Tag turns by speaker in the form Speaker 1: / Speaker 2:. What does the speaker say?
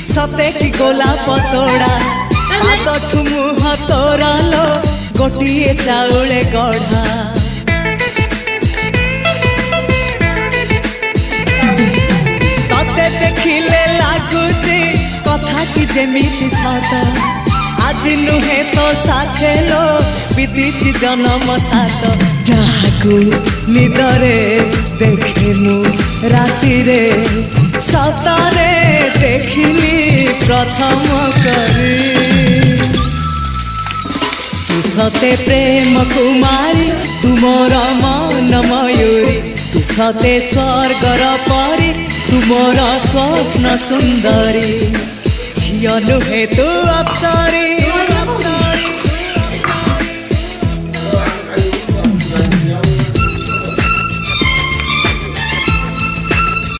Speaker 1: सते कि गोलाप तोड़ा पाद मुह तोरा लो गोटिए चाउले गढ़ा तते देखिले लागुची कथा कि जेमिति सत आज नुहे तो साथे लो बीतीची जन्म सात जहाकू निदरे देखे मु राति रे सतरे देखिली प्रथम करी तू सते प्रेम कुमारी तू मोर मन मयूरी तू सते स्वर्गर परी तू मोर स्वप्न सुंदरी झियो नुहे तू अप्सरी।